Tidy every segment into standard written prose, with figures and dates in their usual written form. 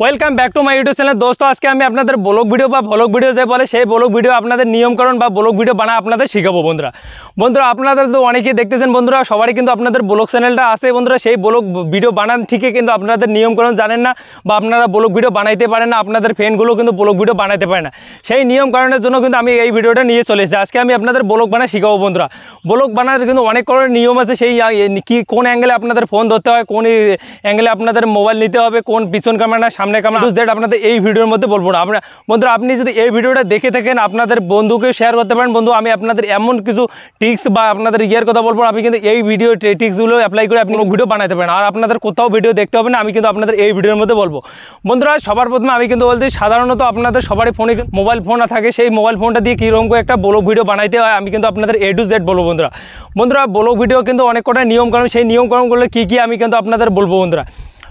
Welcome back to my YouTube channel. দোস্ত আজকে আমি আপনাদের ব্লগ ভিডিও বা ব্লগ ভিডিও যে বলে সেই ব্লগ ভিডিও আপনাদের নিয়মকরণ বা ব্লগ ভিডিও বানা আপনাদের শিখাবো বন্ধুরা আপনাদের তো অনেকেই দেখতেছেন বন্ধুরা, সবারই কিন্তু আপনাদের ব্লগ চ্যানেলটা আছে বন্ধুরা। সেই ব্লগ ভিডিও বানান ঠিকই কিন্তু আপনাদের নিয়মকরণ জানেন না বা আপনারা ব্লগ ভিডিও বানাইতে পারেন না, আপনাদের ফ্রেন্ডগুলো কিন্তু ব্লগ ভিডিও বানাইতে পারে না। সেই নিয়মকরণের জন্য কিন্তু আমি এই ভিডিওটা নিয়ে চলে এসেছি। আজকে আমি আপনাদের ব্লগ বানা শিখাবো বন্ধুরা। ব্লগ বানার কিন্তু অনেক ধরনের নিয়ম আছে, সেই কি কোন অ্যাঙ্গেলে আপনাদের ফোন ধরতে হয়, কোন অ্যাঙ্গেলে আপনাদের মোবাইল নিতে হবে, কোন পিছন ক্যামেরা সামনে ক্যামেরা জেড আপনাদের এই ভিডিওর মধ্যে বলবো না। বন্ধুরা আপনি যদি এই ভিডিওটা দেখে থাকেন আপনাদের বন্ধুকে শেয়ার করতে পারেন। বন্ধু আমি আপনাদের এমন কিছু টিপস বা আপনাদের ইয়ের কথা বলবো, আপনি কিন্তু এই ভিডিও টিপসগুলো অ্যাপ্লাই করে আপনি ভিডিও বানাতে পারেন। আর আপনাদের কোথাও ভিডিও দেখতে হবে না, আমি কিন্তু আপনাদের এই ভিডিওর মধ্যে বলবো। বন্ধুরা সবার প্রথমে আমি কিন্তু বলছি, সাধারণত আপনাদের সবারই ফোনে মোবাইল ফোন থাকে, সেই মোবাইল ফোনটা দিয়ে কীরকম করে একটা ব্লগ ভিডিও বানাইতে হয় আমি কিন্তু আপনাদের A to Z বলবো বন্ধুরা ব্লগ ভিডিও কিন্তু অনেক কটা নিয়মকানুন, সেই নিয়মকানুনগুলো কী কী আমি কিন্তু আপনাদের বলবো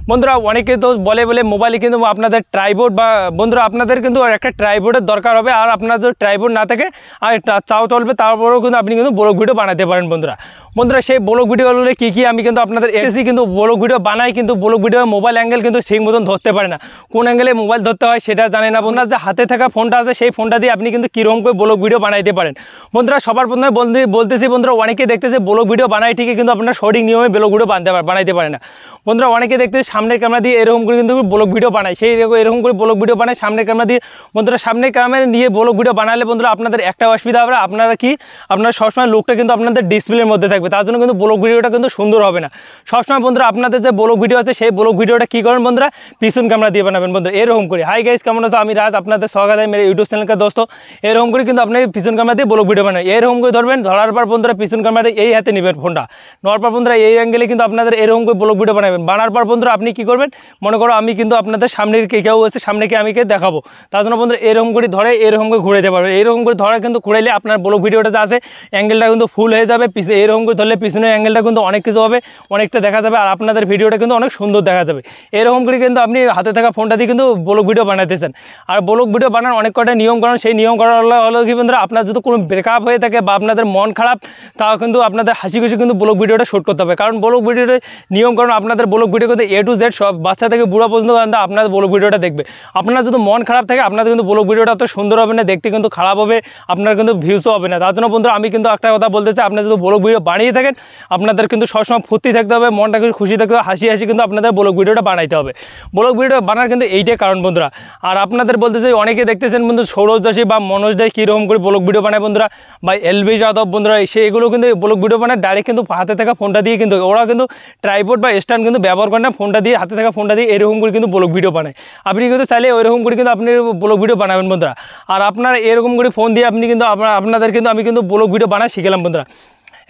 বন্ধুরা অনেকে তো বলে মোবাইলে কিন্তু আপনাদের ট্রাইপড বা বন্ধুরা আপনাদের কিন্তু একটা ট্রাইপডের দরকার হবে। আর আপনাদের ট্রাইপড না থাকে আর চাও চলবে, তারপরেও কিন্তু আপনি কিন্তু ব্লগ ভিডিও বানাতে পারেন বন্ধুরা সেই ব্লগ ভিডিওগুলো কী কী আমি কিন্তু আপনাদের এসেছি। কিন্তু ব্লগ ভিডিও বানাই কিন্তু ব্লগ ভিডিও মোবাইল অ্যাঙ্গেল কিন্তু সেই মতন ধরতে পারে না, কোন অ্যাঙ্গেলে মোবাইল ধরতে হয় সেটা জানে না বন্ধুরা। যে হাতে থাকা ফোনটা আছে সেই ফোনটা দিয়ে আপনি কিন্তু কীরকম করে ব্লগ ভিডিও বানাইতে পারেন বন্ধুরা। সবার প্রথমে বলতেছি বন্ধুরা, অনেকে দেখতেছে ব্লগ ভিডিও বানাই ঠিকই কিন্তু আপনার সঠিক নিয়মে ব্লগ ভিডিও বানাইতে পারে না বন্ধুরা। অনেকে দেখতেছে সামনের ক্যামেরা দিয়ে এরকম করে কিন্তু ব্লগ ভিডিও বানায়, সেই এরকম করে ব্লগ ভিডিও বানায় সামনের ক্যামেরা দিয়ে বন্ধুরা। সামনের ক্যামেরা নিয়ে ব্লগ ভিডিও বানালে বন্ধুরা আপনাদের একটা অসুবিধা হবে, আপনারা সবসময় লুকটা কিন্তু আপনাদের ডিসপ্লের মধ্যে থাকবে, তার জন্য কিন্তু ব্লগ ভিডিওটা কিন্তু সুন্দর হবে না। সবসময় বন্ধুরা আপনাদের যে ব্লগ ভিডিও আছে সেই ব্লগ ভিডিওটা কী করেন বন্ধুরা, পিছন ক্যামেরা দিয়ে বানাবেন বন্ধুরা। এরকম করে হাই গাইস কেমন আছো, আমি রাজ আপনাদের স্বাগত আছে মেরে ইউটিউব চ্যানেলকে দোস্ত। এরকম করে কিন্তু আপনি পিছন ক্যামেরা দিয়ে ব্লগ ভিডিও বানাবেন, এরকম করে ধরবেন, ধরার পর বন্ধুরা পিছন ক্যামেরা দিয়ে এই হাতে নেবেন ফোনটা, নেওয়ার পর বন্ধুরা এই অ্যাঙ্গেলে কিন্তু আপনাদের এরকম করে ব্লগ ভিডিও বানাবেন। বানার পর বন্ধুরা আপনি কী করবেন, মনে করো আমি কিন্তু আপনাদের সামনের কেউ আছে, সামনেকে আমি দেখাবো, তার জন্য বন্ধুরা এরকম করে ধরে এরকম করে ঘুরাইতে পারবেন। এরকম করে ধরা কিন্তু ঘুরাইলে আপনার ব্লগ ভিডিওটা যে আছে অ্যাঙ্গেলটা কিন্তু ফুল হয়ে যাবে, এরকম করে ধরলে পিছনের অ্যাঙ্গেলটা কিন্তু অনেক কিছু হবে, অনেকটা দেখা যাবে, আর আপনাদের ভিডিওটা কিন্তু অনেক সুন্দর দেখা যাবে। এরকম করে কিন্তু আপনি হাতে থাকা ফোনটা দিয়ে কিন্তু ব্লগ ভিডিও বানাতেছেন। আর ব্লগ ভিডিও বানানোর অনেক কটা নিয়মকরণ, সেই নিয়মকরণ হলো কি বন্ধুরা, আপনার যদি কোনো ব্রেকআপ হয়ে থাকে বা আপনাদের মন খারাপ, তাও কিন্তু আপনাদের হাসি খুশি কিন্তু ব্লগ ভিডিওটা শ্যুট করতে হবে। কারণ ব্লগ ভিডিওর নিয়মকরণ আপনাদের ব্লগ ভিডিও কিন্তু A to Z সব বাচ্চা থেকে বুড়া পর্যন্ত আপনাদের ব্লগ ভিডিওটা দেখবে। আপনার যদি মন খারাপ থাকে আপনাদের কিন্তু ব্লগ ভিডিওটা অত সুন্দর হবে না, দেখতে কিন্তু খারাপ হবে, আপনার কিন্তু ভিউসও হবে না। তার জন্য বন্ধুরা আমি কিন্তু একটা কথা বলতে চাই, আপনারা যদি ব্লগ ভিডিও বানিয়ে থাকেন আপনাদের কিন্তু সবসময় ফুর্তি থাকতে হবে, মনটাকে খুশি থাকতে হবে, হাসি কিন্তু আপনাদের ব্লগ ভিডিওটা বানাইতে হবে। ব্লগ ভিডিও বানার কিন্তু এইটাই কারণ বন্ধুরা। আর আপনাদের বলতে চাই, অনেকে দেখতেছেন বন্ধু সৌরভ যোশী বা মনোজ দাস কীরকম করে ব্লগ ভিডিও বানায় বন্ধুরা, বা LV যাদব বন্ধুরা, সেগুলো কিন্তু ব্লগ ভিডিও বানায় ডাইরেক্ট কিন্তু হাতে থাকা ফোনটা দিয়ে, কিন্তু ওরা কিন্তু ট্রাইপড বা স্ট্যান্ড কিন্তু ব্যবহার করে না, ফোনটা দিয়ে হাতে থাকা ফোনটা দিয়ে এরকম করে কিন্তু ব্লগ ভিডিও বানায়। আপনি কিন্তু চাইলে ওইরকম করে কিন্তু আপনি ব্লগ ভিডিও বানাবেন বন্ধুরা। আর আপনার এরকম করে ফোন দিয়ে আপনি কিন্তু আপনাদের কিন্তু আমি কিন্তু ব্লগ ভিডিও বানাই শিখলাম বন্ধুরা।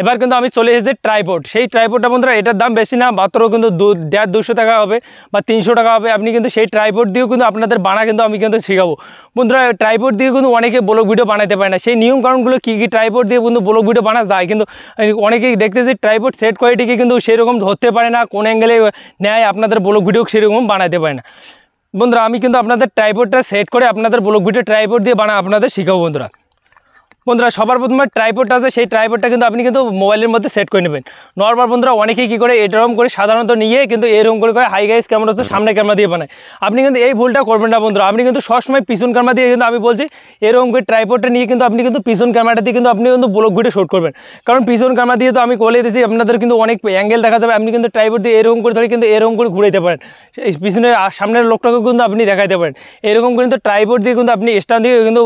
এবার কিন্তু আমি চলে এসেছি ট্রাইপড। সেই ট্রাইপডটা বন্ধুরা এটার দাম বেশি না, মাত্র কিন্তু 150-200 টাকা হবে বা 300 টাকা হবে। আপনি কিন্তু সেই ট্রাইপড দিয়েও কিন্তু আপনাদের বানা কিন্তু আমি কিন্তু শিখাবো বন্ধুরা। ট্রাইপড দিয়ে কিন্তু অনেকে ব্লগ ভিডিও বানাতে পারে না, সেই নিয়মকানুনগুলো কী কী ট্রাইপড দিয়ে কিন্তু ব্লগ ভিডিও বানা যায়, কিন্তু অনেকেই দেখতেছি ট্রাইপড সেট কোয়ালিটিকে কিন্তু সেরকম ধরতে পারে না, কোন অ্যাঙ্গেলে নেয় আপনাদের ব্লগ ভিডিও সেরকম বানাতে পারে না বন্ধুরা। আমি কিন্তু আপনাদের ট্রাইপডটা সেট করে আপনাদের ব্লগ ভিডিও ট্রাইপড দিয়ে আপনাদের শিখাবো বন্ধুরা। সবার প্রথমে ট্রাইপডটা আছে, সেই ট্রাইপডটা কিন্তু আপনি কিন্তু মোবাইলের মধ্যে সেট করে নেবেন। নর্মাল বন্ধুরা অনেকেই কী করে এরকম করে সাধারণত নিয়ে কিন্তু এরকম করে হাই গাইস ক্যামেরা হচ্ছে সামনে ক্যামেরা দিয়ে বানায়। আপনি কিন্তু এই ভুলটা করবেন না বন্ধুরা। আপনি কিন্তু সবসময় পিছন ক্যামেরা দিয়ে কিন্তু আমি বলছি এরকম করে ট্রাইপডটা নিয়ে কিন্তু আপনি কিন্তু পিছন ক্যামেরাটা দিয়ে কিন্তু আপনি কিন্তু ব্লগ ভিডিও শ্যুট করবেন। কারণ পিছন ক্যামেরা দিয়ে তো আমি বলে দিয়েছি আপনাদের কিন্তু অনেক অ্যাঙ্গেল দেখা যাবে, আপনি কিন্তু ট্রাইপড দিয়ে এরকম করে ধরে কিন্তু এরকম করে ঘুরাইতে পারেন, পিছনের সামনের লোকটাকে কিন্তু আপনি দেখাইতে পারেন। এরকম কিন্তু ট্রাইপড দিয়ে কিন্তু আপনি স্ট্যান্ড দিয়ে কিন্তু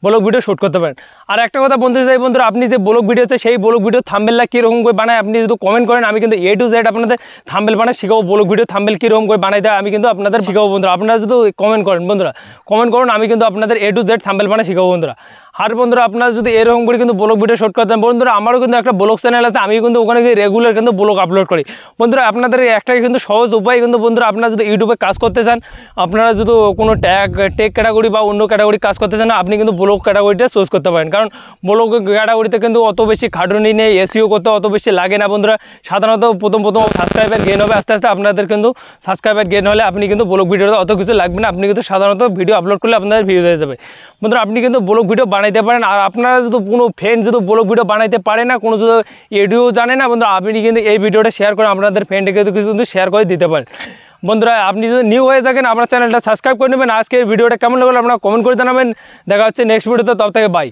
ব্লগ ভিডিও শ্যুট করতে পারেন। আর একটা কথা বলতে চাই বন্ধুরা, আপনি যে ব্লগ ভিডিও আছে সেই ব্লগ ভিডিও থাম্বনেলটা কীরকম করে বানায় আপনি যদি কমেন্ট করেন, আমি কিন্তু A to Z আপনাদের থাম্বনেল বানায় শিখাবো। ব্লগ ভিডিও থাম্বনেল কীরকম করে বানাই দেয় আমি কিন্তু আপনাদের শিখাবো বন্ধুরা। আপনারা যদি কমেন্ট করেন বন্ধুরা, কমেন্ট করুন, আমি কিন্তু আপনাদের A to Z থাম্বনেল বানায় শিখাবো বন্ধুরা। আর বন্ধুরা আপনারা যদি এরকম করে কিন্তু ব্লগ ভিডিও শ্যুট করতেন বন্ধুরা, আমারও কিন্তু একটা ব্লগ চ্যানেল আছে, আমি কিন্তু ওখানে গিয়ে রেগুলার কিন্তু ব্লগ আপলোড করি বন্ধুরা। আপনাদের একটাই কিন্তু সহজ উপায় কিন্তু বন্ধুরা, আপনারা যদি ইউটিউবে কাজ করতে চান, আপনারা যদি কোনো টেক ক্যাটাগরি বা অন্য ক্যাটাগরি কাজ করতে চান, আপনি কিন্তু ব্লগ ক্যাটাগরিটা চুজ করতে পারেন। কারণ ব্লগ ক্যাটাগরিতে কিন্তু অত বেশি খাটুনি নেই, SEO করতে অত বেশি লাগে না বন্ধুরা। সাধারণত প্রথম সাবস্ক্রাইবার গেন হবে, আস্তে আস্তে আপনাদের কিন্তু সাবস্ক্রাইবার গেন হলে আপনি কিন্তু ব্লগ ভিডিওতে অত কিছু লাগবে না, আপনি কিন্তু সাধারণত ভিডিও আপলোড করলে আপনাদের ভিউজ হয়ে যাবে বন্ধুরা। আপনি কিন্তু ব্লগ ভিডিও বানাইতে পারেন। আর আপনারা যদি কোনো ফ্রেন্ড যদি ব্লগ ভিডিও বানাইতে পারে না, কোনো যদি এডিও জানে না বন্ধুরা, আপনি কিন্তু এই ভিডিওটা শেয়ার করে আপনাদের ফ্রেন্ডকে কিন্তু শেয়ার করে দিতে পারেন বন্ধুরা আপনি যদি নিউ হয়ে থাকেন আমার চ্যানেলটা সাবস্ক্রাইব করে নেবেন। আজকের ভিডিওটা কেমন লাগলো আপনারা কমেন্ট করে জানাবেন। দেখা হচ্ছে নেক্সট ভিডিওতে, তব থেকে বাই।